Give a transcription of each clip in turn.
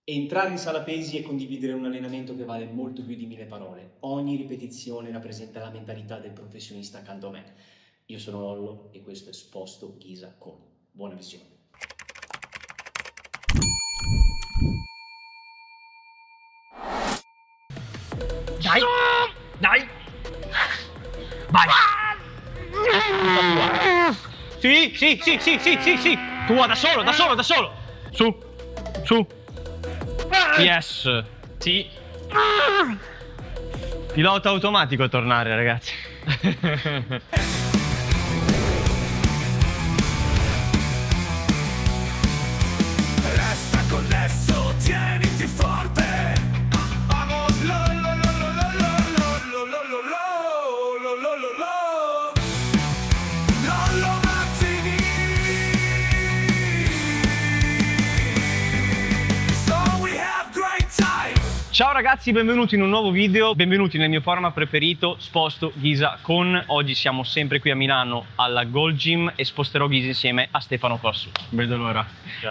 Entrare in sala pesi e condividere un allenamento che vale molto più di 1000 parole. Ogni ripetizione rappresenta la mentalità del professionista accanto a me. Io sono Lollo e questo è Sposto Ghisa con. Buona visione. Dai! Dai! Vai! Sì, sì, sì, sì, sì, sì, sì! Tua, da solo, da solo, da solo! Su! Su! Yes! Sì! Pilota automatico a tornare, ragazzi. Resta connesso, tieniti forte. Vamos, lo, lo, lo, lo, lo, lo, lo, lo, lo, lo, lo, lo, lo. Lollo Mazzini. So we have great time. Ciao ragazzi, benvenuti in un nuovo video, benvenuti nel mio format preferito, Sposto Ghisa con. Oggi siamo sempre qui a Milano alla Gold Gym e sposterò Ghisa insieme a Stefano Cossu. Non vedo l'ora.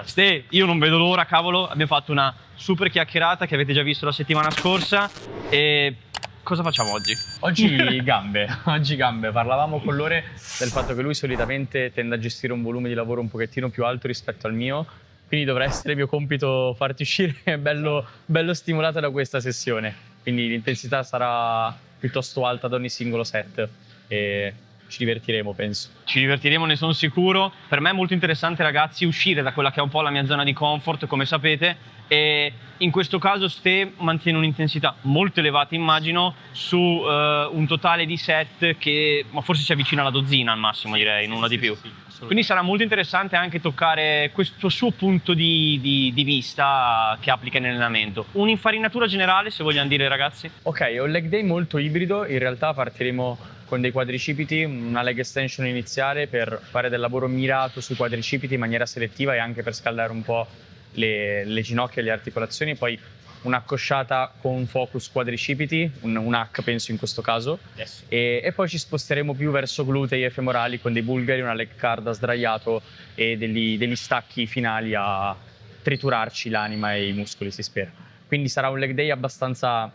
Ste, io non vedo l'ora, cavolo, abbiamo fatto una super chiacchierata che avete già visto la settimana scorsa e cosa facciamo oggi? Oggi gambe, oggi gambe. Parlavamo con Lore del fatto che lui solitamente tende a gestire un volume di lavoro un pochettino più alto rispetto al mio, quindi dovrà essere mio compito farti uscire bello stimolato da questa sessione. Quindi l'intensità sarà piuttosto alta ad ogni singolo set e ci divertiremo, penso. Ci divertiremo, ne sono sicuro. Per me è molto interessante, ragazzi, uscire da quella che è un po' la mia zona di comfort, come sapete, e in questo caso Ste mantiene un'intensità molto elevata, immagino, su un totale di set che forse si avvicina alla dozzina al massimo, direi, nulla di più. Quindi sarà molto interessante anche toccare questo suo punto di vista che applica nell'allenamento. Un'infarinatura generale, se vogliamo dire, ragazzi. Ok, è un leg day molto ibrido, in realtà partiremo con dei quadricipiti, una leg extension iniziale per fare del lavoro mirato sui quadricipiti in maniera selettiva e anche per scaldare un po' le ginocchia e le articolazioni, poi un'accosciata con focus quadricipiti, un hack penso in questo caso, Yes. e poi ci sposteremo più verso glutei e femorali con dei bulgari, una leg card a sdraiato e degli stacchi finali a triturarci l'anima e i muscoli, si spera. Quindi sarà un leg day abbastanza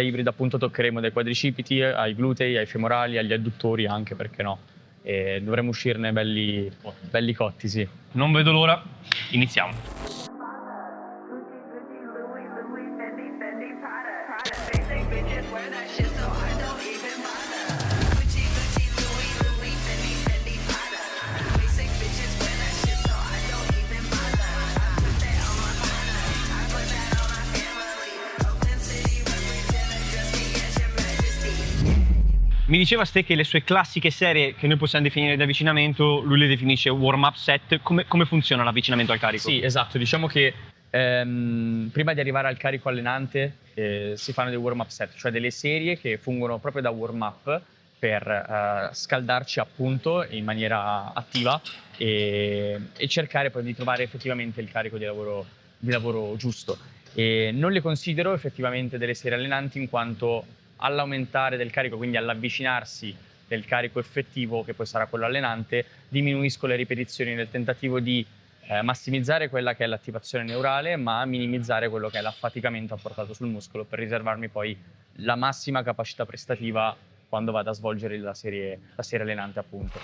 ibrido, appunto toccheremo dai quadricipiti ai glutei, ai femorali, agli adduttori anche, perché no, e dovremo uscirne belli cotti, sì. Non vedo l'ora, iniziamo. Mi diceva Ste che le sue classiche serie, che noi possiamo definire di avvicinamento, lui le definisce warm-up set. Come funziona l'avvicinamento al carico? Sì, esatto, diciamo che prima di arrivare al carico allenante si fanno dei warm-up set, cioè delle serie che fungono proprio da warm-up per scaldarci appunto in maniera attiva e cercare poi di trovare effettivamente il carico di lavoro giusto. E non le considero effettivamente delle serie allenanti in quanto all'aumentare del carico, quindi all'avvicinarsi del carico effettivo, che poi sarà quello allenante, diminuisco le ripetizioni nel tentativo di massimizzare quella che è l'attivazione neurale, ma minimizzare quello che è l'affaticamento apportato sul muscolo per riservarmi poi la massima capacità prestativa quando vado a svolgere la serie allenante, appunto.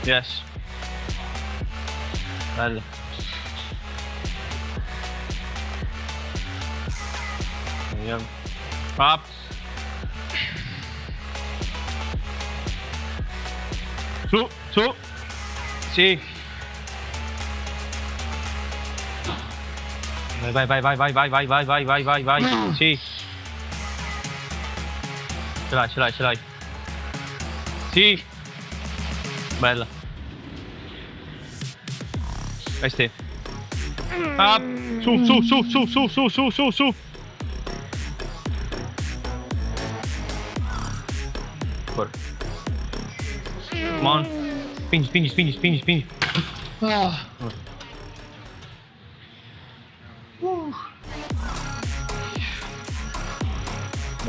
Yes. Bello. Vediamo. Up. Su. Sì. Vai. Sì. Ce l'hai. Sì. Bella. Vai Ste. Up. Su. Fuori. Come on. Spingi.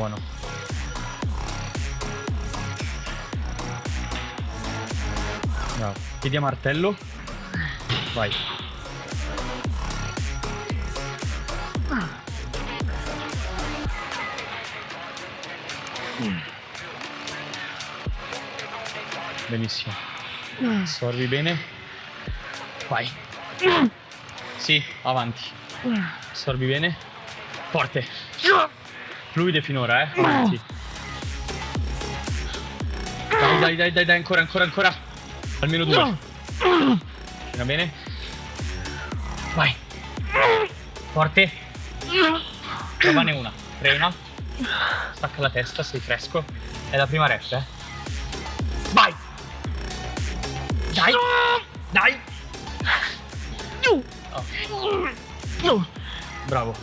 Buono. Bravo. Piedi a martello. Vai. Benissimo. Assorbi bene. Vai. Sì, avanti. Assorbi bene. Forte. Fluide finora, avanti. Dai, ancora. Almeno 2. Va bene. Vai. Forte. Provane una. Frena. Stacca la testa, sei fresco. È la prima rep, eh. Vai. Dai. Oh. Bravo.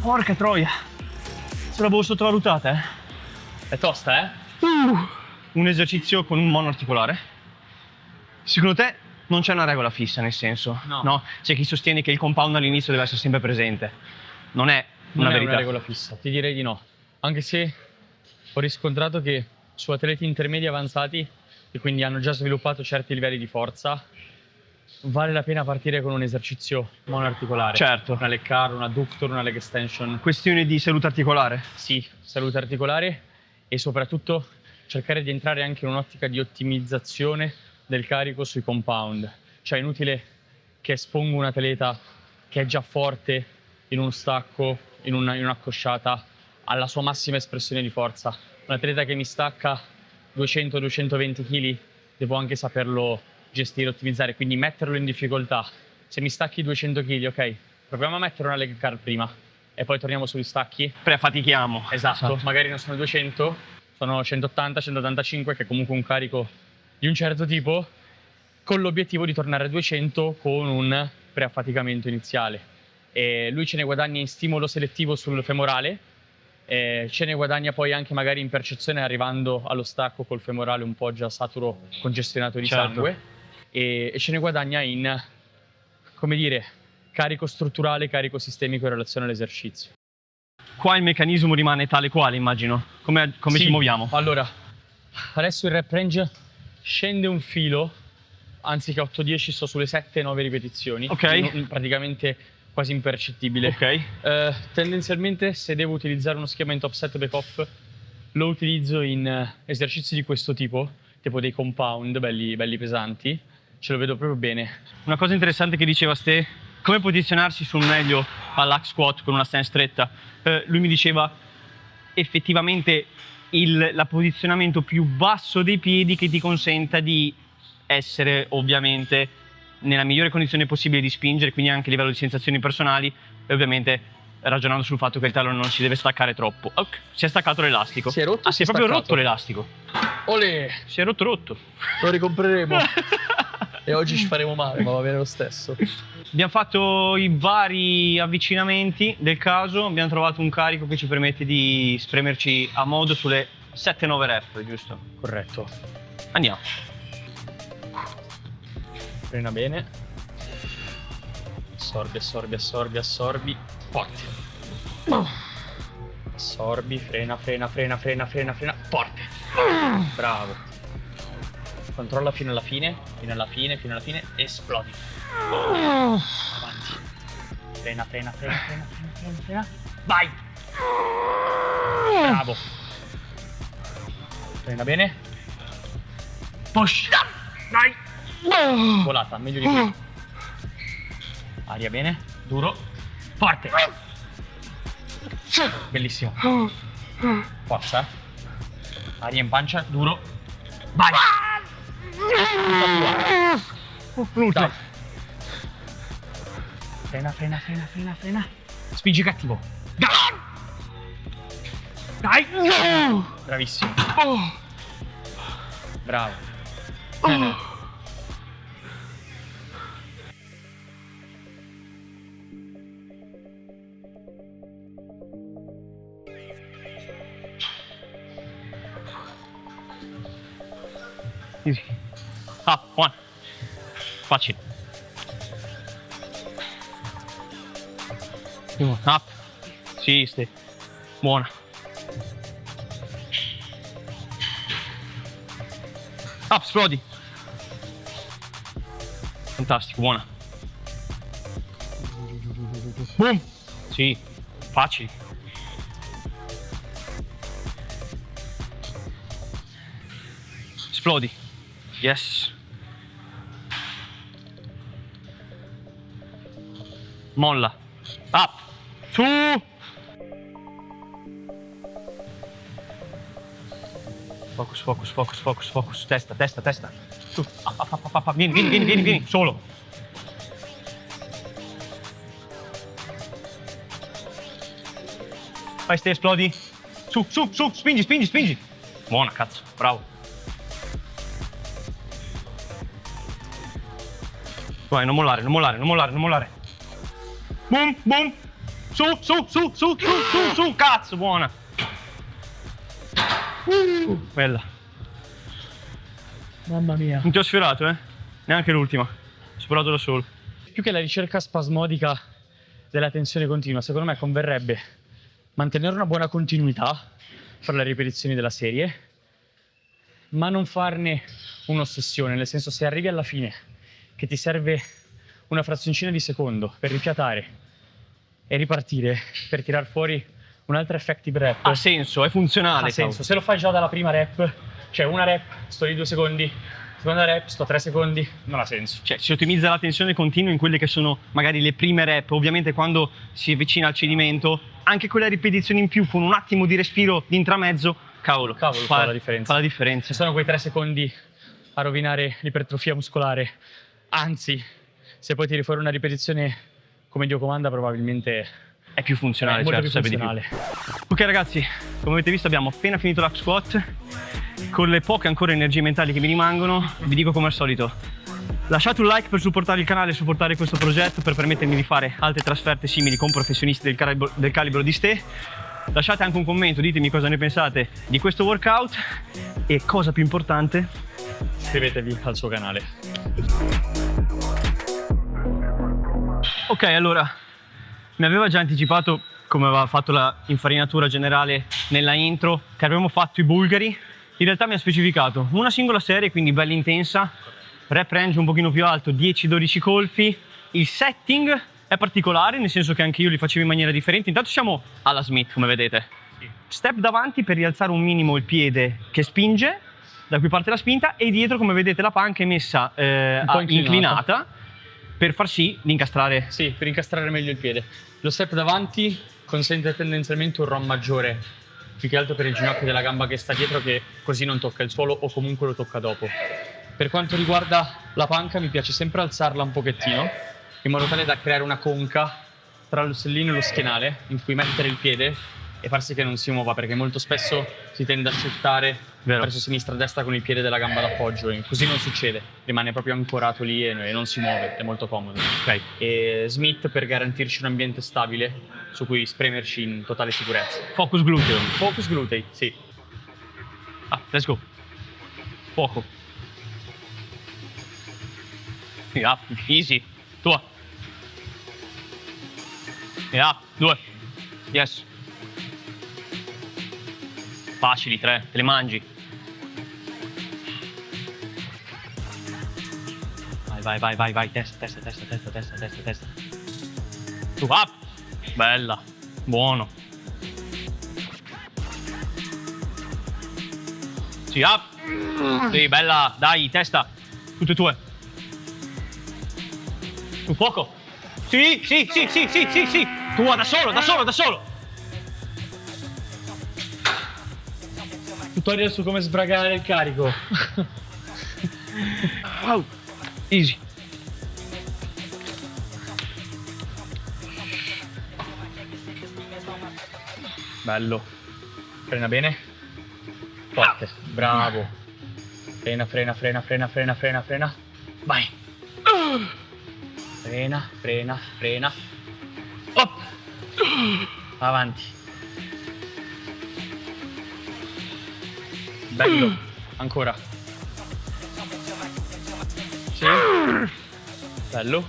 Porca troia. Se l'avevo sottovalutata, eh. È tosta, eh? Un esercizio con un monoarticolare. Secondo te non c'è una regola fissa, nel senso? No. C'è chi sostiene che il compound all'inizio deve essere sempre presente. Non è Non una è verità. una regola fissa, ti direi di no. Anche se ho riscontrato che su atleti intermedi avanzati, e quindi hanno già sviluppato certi livelli di forza, vale la pena partire con un esercizio monoarticolare. Certo. Una leg curl, un adductor, una leg extension. Questione di salute articolare. Sì, salute articolare e soprattutto cercare di entrare anche in un'ottica di ottimizzazione del carico sui compound. Cioè è inutile che espongo un atleta che è già forte in un stacco, in un'accosciata, alla sua massima espressione di forza. Un atleta che mi stacca 200-220 kg, devo anche saperlo gestire, ottimizzare, quindi metterlo in difficoltà. Se mi stacchi 200 kg, ok, proviamo a mettere una leg curl prima e poi torniamo sugli stacchi. Prefatichiamo. Esatto, magari non sono 200, sono 180, 185, che è comunque un carico di un certo tipo, con l'obiettivo di tornare a 200 con un preaffaticamento iniziale. E lui ce ne guadagna in stimolo selettivo sul femorale, ce ne guadagna poi anche magari in percezione arrivando allo stacco col femorale un po' già saturo, congestionato di sangue, e ce ne guadagna in, come dire, carico strutturale, carico sistemico in relazione all'esercizio. Qua il meccanismo rimane tale quale, immagino. Come Sì, ci muoviamo? Allora, adesso il rep range scende un filo, anziché 8-10 sto sulle 7-9 ripetizioni. Ok. Praticamente quasi impercettibile. Ok. Tendenzialmente se devo utilizzare uno schema in top set back off lo utilizzo in esercizi di questo tipo dei compound belli pesanti, ce lo vedo proprio bene. Una cosa interessante che diceva Ste, come posizionarsi sul meglio all'hack squat con una stance stretta. Lui mi diceva effettivamente la posizionamento più basso dei piedi che ti consenta di essere ovviamente nella migliore condizione possibile di spingere, quindi anche a livello di sensazioni personali, e ovviamente ragionando sul fatto che il tallone non si deve staccare troppo. Si è staccato l'elastico. Si è rotto? Si è proprio rotto l'elastico. Olè! Si è rotto. Lo ricompreremo. E oggi ci faremo male, ma va bene lo stesso. Abbiamo fatto i vari avvicinamenti del caso, abbiamo trovato un carico che ci permette di spremerci a modo sulle 7-9 rep, giusto? Corretto. Andiamo. Frena bene. Assorbi. Forte. Assorbi, frena. Forte. Bravo. Controlla fino alla fine. Esplodi. Avanti. Frena. Vai. Bravo. Frena bene. Push. Dai. Volata, meglio di qui. Aria bene, duro, forte. Bellissimo. Forza. Aria in pancia, duro. Vai. Dai. Frena. Spingi cattivo. Dai. Bravissimo. Bravo. Easy. Up, 1. Facile. Up. Sì, Ste. Buona. Up, esplodi. Fantastico, buona. Boom. Sì, facili. Esplodi. Yes. Molla. Up. Su. Focus, focus, focus, focus, focus. Testa, testa, testa. Su. Up. Vieni, vieni, vieni, vieni, vieni. Solo. Vai, Ste, esplodi. Su, su, su. Spingi, spingi, spingi. Buona, cazzo. Bravo. Vai, non mollare, non mollare, non mollare, non mollare. Boom, boom. Su, su, su, su, su, su, su. Cazzo, buona. Bella. Mamma mia. Non ti ho sfiorato, eh? Neanche l'ultima. Ho superato da solo. Più che la ricerca spasmodica della tensione continua, secondo me converrebbe mantenere una buona continuità fra le ripetizioni della serie, ma non farne un'ossessione, nel senso, se arrivi alla fine che ti serve una frazioncina di secondo per rifiatare e ripartire, per tirar fuori un'altra effective rep, Ha senso, è funzionale. ha senso. Se lo fai già dalla prima rep, cioè una rep, sto lì 2 secondi, seconda rep, sto 3 secondi, non ha senso. Cioè, si ottimizza la tensione continua in quelle che sono magari le prime rep. Ovviamente quando si avvicina al cedimento, anche quelle ripetizioni in più con un attimo di respiro di intramezzo, cavolo, Fa la differenza. Fa la differenza. Ci sono quei 3 secondi a rovinare l'ipertrofia muscolare. Anzi, se poi tiri fuori una ripetizione come Dio comanda, probabilmente È più funzionale, è molto certo, più serve di funzionale. più. Ok ragazzi, come avete visto abbiamo appena finito l'hack squat. Con le poche ancora energie mentali che mi rimangono, vi dico come al solito: lasciate un like per supportare il canale e supportare questo progetto, per permettermi di fare altre trasferte simili con professionisti del calibro di Ste. Lasciate anche un commento, ditemi cosa ne pensate di questo workout e, cosa più importante, Iscrivetevi al suo canale. ok, allora, mi aveva già anticipato, come aveva fatto la infarinatura generale nella intro, che avremmo fatto i bulgari. In realtà mi ha specificato una singola serie, quindi bella intensa, rep range un pochino più alto, 10-12 colpi. Il setting è particolare, nel senso che anche io li facevo in maniera differente. Intanto siamo alla Smith, come vedete. Step davanti per rialzare un minimo il piede che spinge, da cui parte la spinta, e dietro, come vedete, la panca è messa po' inclinata per far sì di incastrare. Sì, per incastrare meglio il piede. Lo step davanti consente tendenzialmente un ROM maggiore, più che altro per il ginocchio della gamba che sta dietro, che così non tocca il suolo o comunque lo tocca dopo. Per quanto riguarda la panca, mi piace sempre alzarla un pochettino, in modo tale da creare una conca tra lo stellino e lo schienale, in cui mettere il piede e far sì che non si muova, perché molto spesso si tende a shiftare verso sinistra e destra con il piede della gamba d'appoggio, e così non succede, rimane proprio ancorato lì e non si muove, è molto comodo. Ok. E Smith per garantirci un ambiente stabile su cui spremerci in totale sicurezza. Focus gluteo. Focus glutei, sì. Ah, let's go. Poco. Up, easy. Tua. E up, 2. Yes. Facili, 3. Te le mangi. Vai. Testa. Tu, up. Bella. Buono. Sì, up. Sì, bella. Dai, testa. Tutte tue. Un fuoco. Sì. Tua, da solo. Tutorial su come sbragare il carico. Wow. Easy. Bello. Frena bene. Forte. Bravo. Frena. Vai. Frena. Op. Avanti. Bello. Ancora. Sì. Bello.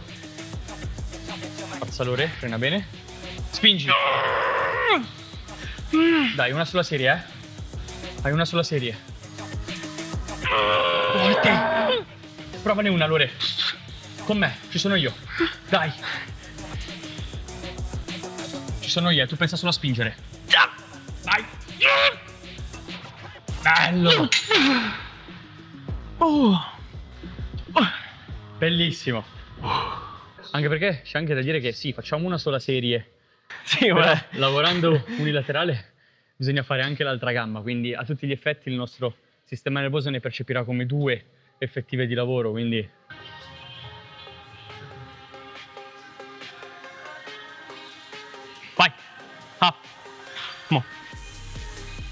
Forza Lore, frena bene. Spingi. Dai, una sola serie, eh. Hai una sola serie. Forte. Provane una, Lore. Con me, ci sono io. Dai. Ci sono io, tu pensa solo a spingere. Vai. Bello. Bellissimo. Anche perché c'è anche da dire che sì, facciamo una sola serie. Sì, Però, vabbè. lavorando unilaterale bisogna fare anche l'altra gamba, quindi a tutti gli effetti il nostro sistema nervoso ne percepirà come 2 effettive di lavoro, quindi... Vai. Up. Mo.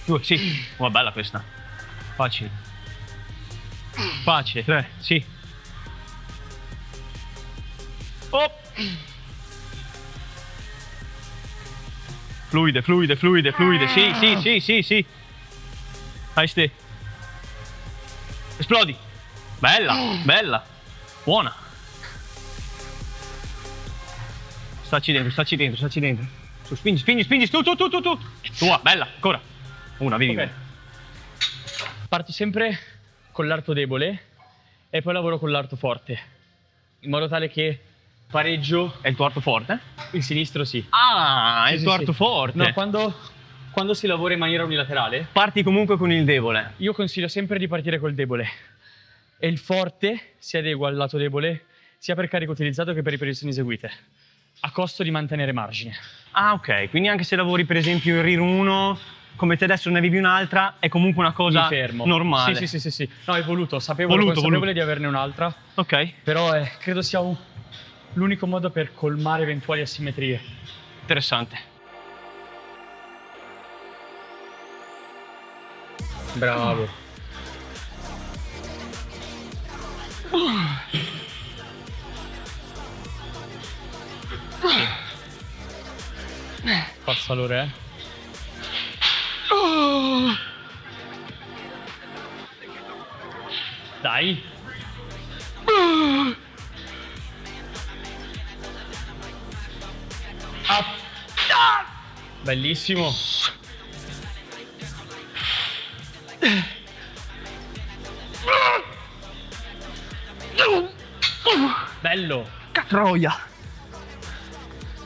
2, sì. Oh, bella questa. Facile. Facile, 3, sì. Oh. Fluide, fluide, fluide, fluide. Sì, sì, sì, sì, sì. Vai, ste. Esplodi. Bella, bella. Buona. Staci dentro, staci dentro, staci dentro. Su, spingi, spingi, spingi. Tu. Tua, bella, ancora. Una, vieni. Ok. Parto sempre con l'arto debole e poi lavoro con l'arto forte, in modo tale che pareggio È il tuo arto forte? il sinistro, sì. Ah, è Sì, il sì, tuo sì. arto forte. No, quando si lavora in maniera unilaterale, Parti comunque con il debole. io consiglio sempre di partire col debole. E il forte si adegua al lato debole sia per carico utilizzato che per ripetizioni eseguite, a costo di mantenere margine. Ah, ok. Quindi anche se lavori per esempio in RIR 1, come te adesso ne avevi un'altra, è comunque una cosa Mi fermo. normale. Sì. No, è voluto, Voluto, consapevole voluto. di averne un'altra, Ok, però credo sia l'unico modo per colmare eventuali asimmetrie. interessante. Bravo. Forza Lore, eh. Dai. Up. Bellissimo. Bello. Catroia.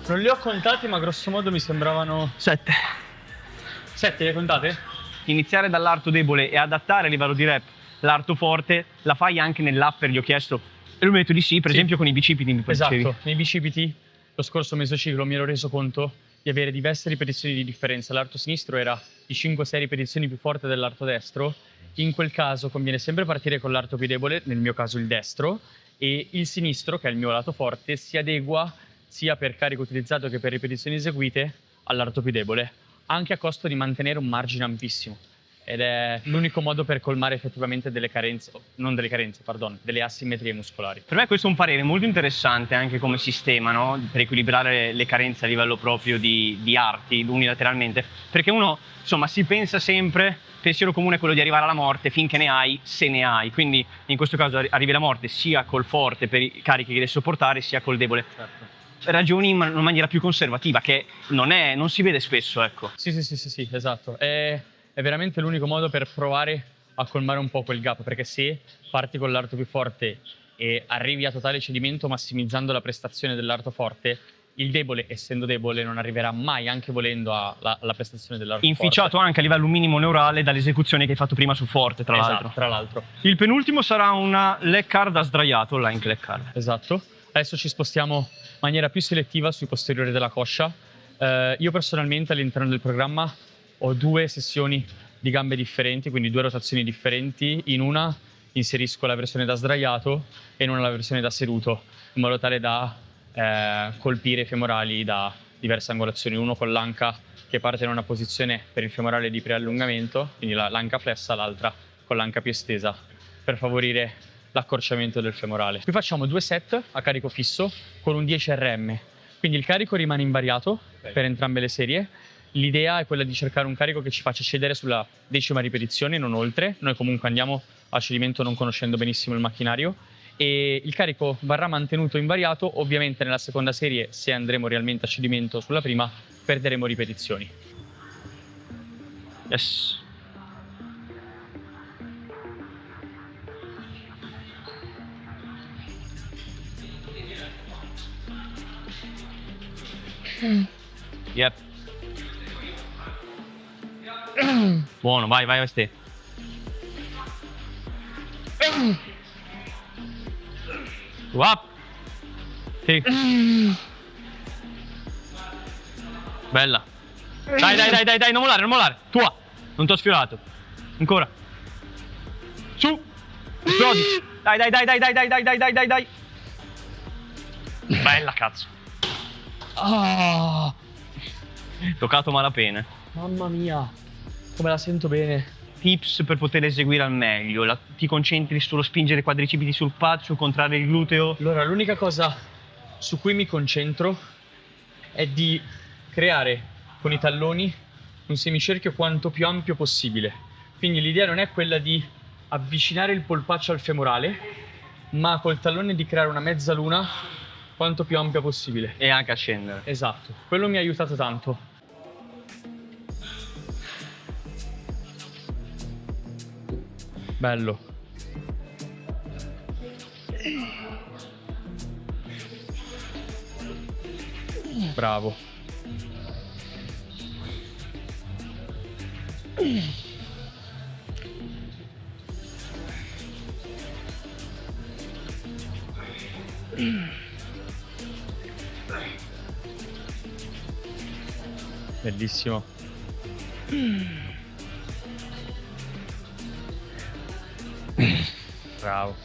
Non li ho contati, ma grosso modo mi sembravano 7. 7, le hai contate? Iniziare dall'arto debole e adattare a livello di rep l'arto forte, la fai anche nell'upper, gli ho chiesto. E lui mi ha detto di sì, per Sì. esempio con i bicipiti mi dicevi. Esatto, nei bicipiti lo scorso mesociclo mi ero reso conto di avere diverse ripetizioni di differenza. L'arto sinistro era di 5-6 ripetizioni più forte dell'arto destro. In quel caso conviene sempre partire con l'arto più debole, nel mio caso il destro, e il sinistro, che è il mio lato forte, si adegua sia per carico utilizzato che per ripetizioni eseguite all'arto più debole, anche a costo di mantenere un margine ampissimo. Ed è l'unico modo per colmare effettivamente delle carenze, non delle carenze, pardon, delle asimmetrie muscolari. Per me questo è un parere molto interessante anche come sistema, no? Per equilibrare le carenze a livello proprio di arti unilateralmente, perché uno insomma si pensa sempre, pensiero comune è quello di arrivare alla morte finché ne hai, se ne hai, quindi in questo caso arrivi alla morte sia col forte per i carichi che devi sopportare sia col debole. Certo. Ragioni in una maniera più conservativa che non si vede spesso, ecco. Sì, esatto. È veramente l'unico modo per provare a colmare un po' quel gap, perché se parti con l'arto più forte e arrivi a totale cedimento massimizzando la prestazione dell'arto forte, il debole, essendo debole, non arriverà mai, anche volendo, alla prestazione dell'arto Inficiato forte. anche a livello minimo neurale dall'esecuzione che hai fatto prima su forte, tra Esatto, l'altro. tra l'altro. Il penultimo sarà una leg card da sdraiato, line leg card. Esatto. Adesso ci spostiamo in maniera più selettiva sui posteriori della coscia. Io personalmente all'interno del programma ho 2 sessioni di gambe differenti, quindi 2 rotazioni differenti. In una inserisco la versione da sdraiato e in una la versione da seduto, in modo tale da colpire i femorali da diverse angolazioni. Uno con l'anca che parte in una posizione per il femorale di preallungamento, quindi l'anca flessa, l'altra con l'anca più estesa, per favorire l'accorciamento del femorale. Qui facciamo 2 set a carico fisso con un 10 RM, quindi il carico rimane invariato per entrambe le serie. L'idea è quella di cercare un carico che ci faccia cedere sulla 10ª ripetizione, non oltre. Noi comunque andiamo a cedimento non conoscendo benissimo il macchinario, e il carico verrà mantenuto invariato. Ovviamente nella seconda serie, se andremo realmente a cedimento sulla prima, perderemo ripetizioni. Yes. Yep. Buono, vai, vai, Ste. Up. Sì. Bella. Dai, dai, dai, dai, dai, non mollare, non mollare. Tua. Non ti ho sfiorato. Ancora. Su. Esplodi. Dai, dai, dai, dai, dai, dai, dai, dai, dai, dai, dai. Bella, cazzo. Ah, Toccato malapena. mamma mia, come la sento bene. Tips per poter eseguire al meglio. Ti concentri sullo spingere i quadricipiti sul pad, sul contrarre il gluteo. Allora, l'unica cosa su cui mi concentro è di creare con i talloni un semicerchio quanto più ampio possibile. Quindi l'idea non è quella di avvicinare il polpaccio al femorale, ma col tallone di creare una mezzaluna quanto più ampia possibile. E anche a scendere. Esatto, quello mi ha aiutato tanto. Bello. Bravo. Bellissimo. Bravo.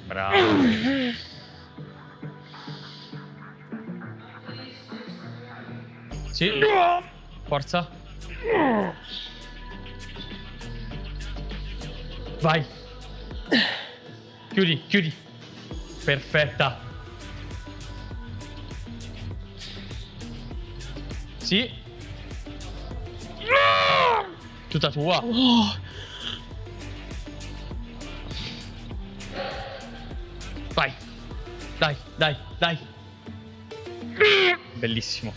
Bravo. Sì. Forza. Vai. Chiudi, chiudi. Perfetta. Sì. Tutta tua. Vai. Dai, dai, dai. Bellissimo.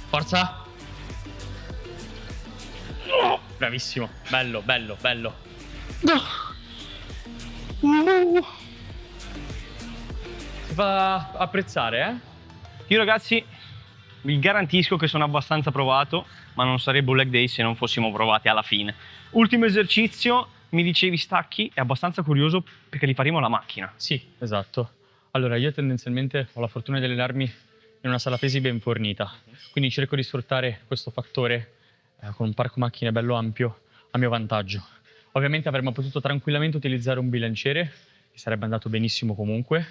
Forza. Bravissimo. Bello, bello, bello. Si fa apprezzare, eh? Io ragazzi vi garantisco che sono abbastanza provato, ma non sarebbe un leg day se non fossimo provati alla fine. Ultimo esercizio, mi dicevi stacchi, è abbastanza curioso perché li faremo alla macchina. Sì, esatto. Allora, io tendenzialmente ho la fortuna di allenarmi in una sala pesi ben fornita, quindi cerco di sfruttare questo fattore con un parco macchine bello ampio a mio vantaggio. Ovviamente avremmo potuto tranquillamente utilizzare un bilanciere, che sarebbe andato benissimo comunque,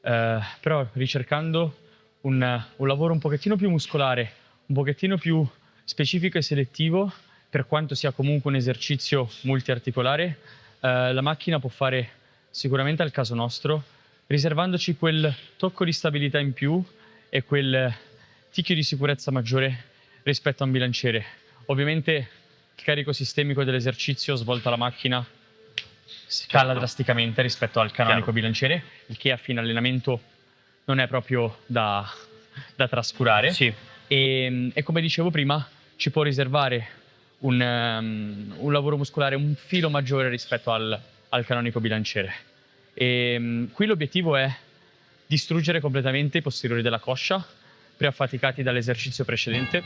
però ricercando un lavoro un pochettino più muscolare, un pochettino più specifico e selettivo, per quanto sia comunque un esercizio multiarticolare, la macchina può fare sicuramente al caso nostro, riservandoci quel tocco di stabilità in più e quel ticchio di sicurezza maggiore rispetto a un bilanciere. Ovviamente il carico sistemico dell'esercizio svolto alla macchina cala drasticamente rispetto al canonico bilanciere, il che a fine allenamento non è proprio da trascurare. Sì. E come dicevo prima, ci può riservare un lavoro muscolare un filo maggiore rispetto al canonico bilanciere. Qui l'obiettivo è distruggere completamente i posteriori della coscia, preaffaticati dall'esercizio precedente,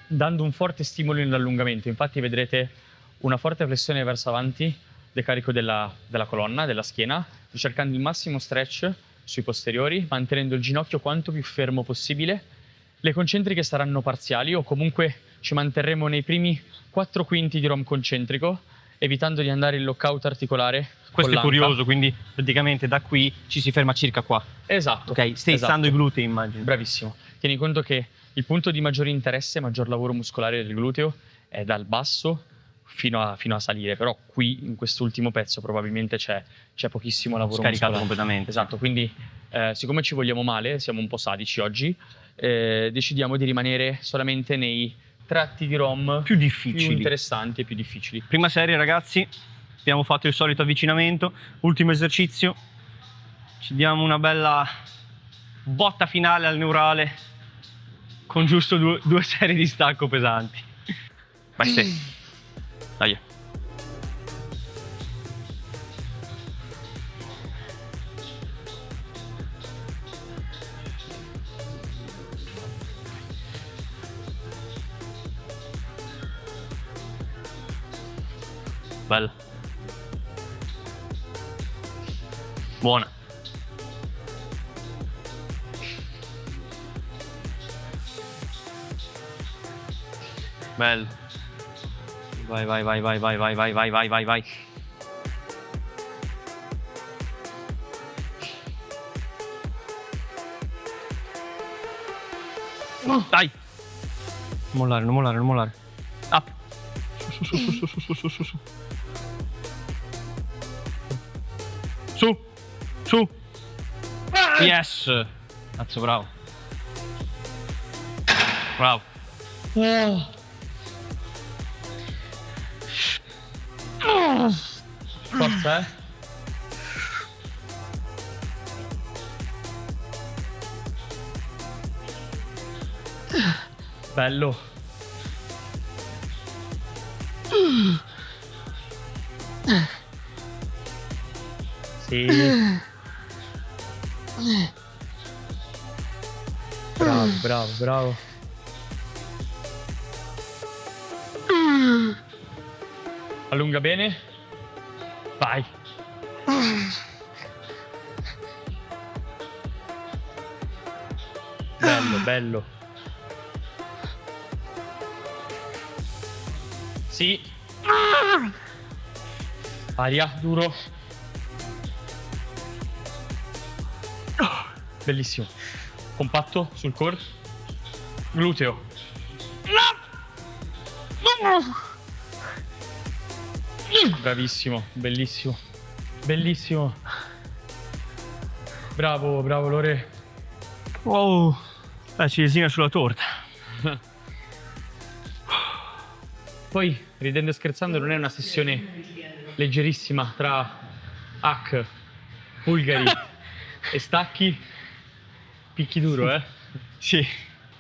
dando un forte stimolo in allungamento. Infatti vedrete una forte flessione verso avanti del carico della colonna, della schiena, ricercando il massimo stretch sui posteriori, mantenendo il ginocchio quanto più fermo possibile. Le concentriche saranno parziali o comunque ci manterremo nei primi 4/5 di ROM concentrico, evitando di andare in lockout articolare. Questo con è l'anca. curioso, quindi praticamente da qui ci si ferma circa qua. Esatto. Ok, stai esatto. i glutei, immagino. Bravissimo. Tieni conto che il punto di maggiore interesse, maggior lavoro muscolare del gluteo è dal basso fino a salire, però qui in quest'ultimo pezzo probabilmente c'è pochissimo lavoro Scaricato muscolare. completamente. Esatto, quindi siccome ci vogliamo male, siamo un po' sadici oggi, decidiamo di rimanere solamente nei tratti di ROM Più difficili. più interessanti e più difficili. Prima serie ragazzi, abbiamo fatto il solito avvicinamento, ultimo esercizio, ci diamo una bella botta finale al neurale con giusto due serie di stacco pesanti. Vai Ste. Dai. Bella. Buona. Bello. Vai, vai, vai, vai, vai, vai, vai, vai, vai, vai, vai. Dai. Non mollare, non mollare, non mollare. Up. Su. Su. Yes. Cazzo, bravo. Bravo. Forza, Bello. Sì. Bravo, bravo, bravo. Allunga bene. Vai. Bello, bello. Sì. Aria, duro. Bellissimo. Compatto sul core. Gluteo. Bravissimo, bellissimo. Bellissimo. Bravo, bravo Lore. Wow. La ciliegina sulla torta. Poi, ridendo e scherzando, non è una sessione leggerissima tra hack, bulgari e stacchi. Picchi duro, eh? Sì.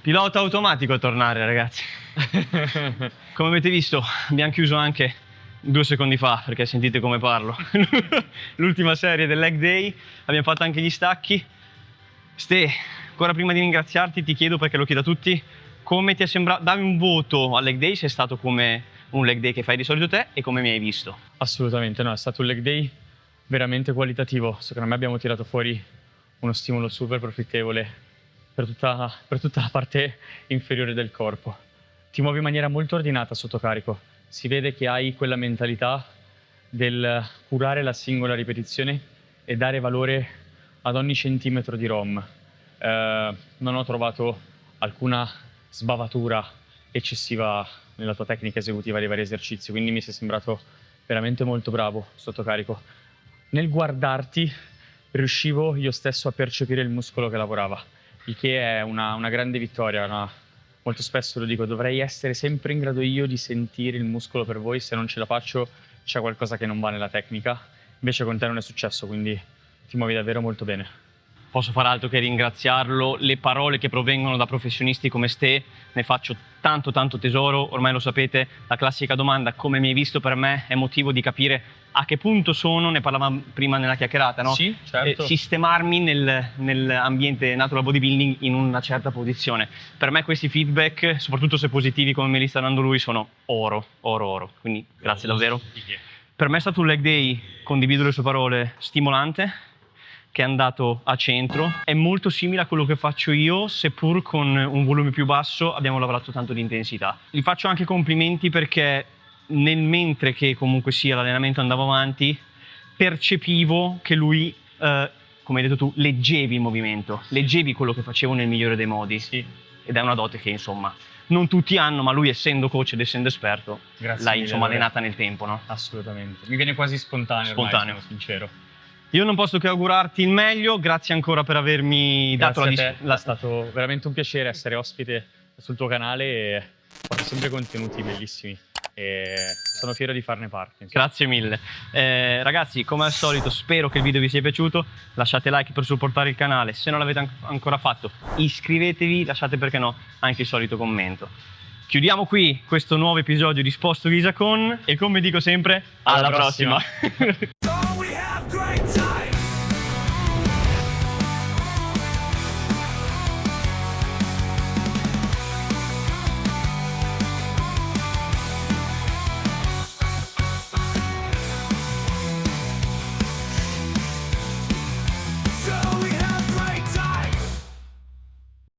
Pilota automatico a tornare, ragazzi. Come avete visto, abbiamo chiuso anche 2 secondi fa, perché sentite come parlo. L'ultima serie del leg day, abbiamo fatto anche gli stacchi. Ste, ancora prima di ringraziarti ti chiedo, perché lo chiedo a tutti, come ti è sembrato, dammi un voto al leg day se è stato come un leg day che fai di solito te e come mi hai visto. Assolutamente no, è stato un leg day veramente qualitativo. Secondo me abbiamo tirato fuori uno stimolo super profittevole per tutta la parte inferiore del corpo. Ti muovi in maniera molto ordinata sotto carico. Si vede che hai quella mentalità del curare la singola ripetizione e dare valore ad ogni centimetro di ROM. Non ho trovato alcuna sbavatura eccessiva nella tua tecnica esecutiva dei vari esercizi, quindi mi sei sembrato veramente molto bravo sotto carico. Nel guardarti riuscivo io stesso a percepire il muscolo che lavorava, il che è una grande vittoria. Molto spesso lo dico, dovrei essere sempre in grado io di sentire il muscolo per voi, se non ce la faccio c'è qualcosa che non va nella tecnica, invece con te non è successo, quindi ti muovi davvero molto bene. Posso far altro che ringraziarlo, le parole che provengono da professionisti come Ste, ne faccio tanto tesoro, ormai lo sapete, la classica domanda come mi hai visto per me è motivo di capire a che punto sono, ne parlavamo prima nella chiacchierata, no? Sì, certo. Sistemarmi nell'ambiente natural bodybuilding in una certa posizione. Per me questi feedback, soprattutto se positivi come me li sta dando lui, sono oro, quindi grazie davvero. Per me è stato un leg day, condivido le sue parole, stimolante, che è andato a centro, è molto simile a quello che faccio io, seppur con un volume più basso abbiamo lavorato tanto di intensità. Gli faccio anche complimenti perché mentre che comunque sia l'allenamento andava avanti, percepivo che lui, come hai detto tu, leggevi il movimento, leggevi quello che facevo nel migliore dei modi. Sì. Ed è una dote che insomma non tutti hanno, ma lui essendo coach ed essendo esperto l'hai insomma allenata nel tempo, no? Assolutamente, mi viene quasi spontaneo. Ormai, sono sincero. Io non posso che augurarti il meglio, grazie ancora per avermi dato È stato veramente un piacere essere ospite sul tuo canale e fare sempre contenuti bellissimi. e sono fiero di farne parte. insomma. Grazie mille. Ragazzi, come al solito, spero che il video vi sia piaciuto. Lasciate like per supportare il canale. Se non l'avete ancora fatto, iscrivetevi. Lasciate, perché no, anche il solito commento. Chiudiamo qui questo nuovo episodio di Sposto Ghisa con, e come dico sempre, alla prossima. Don't we have great time?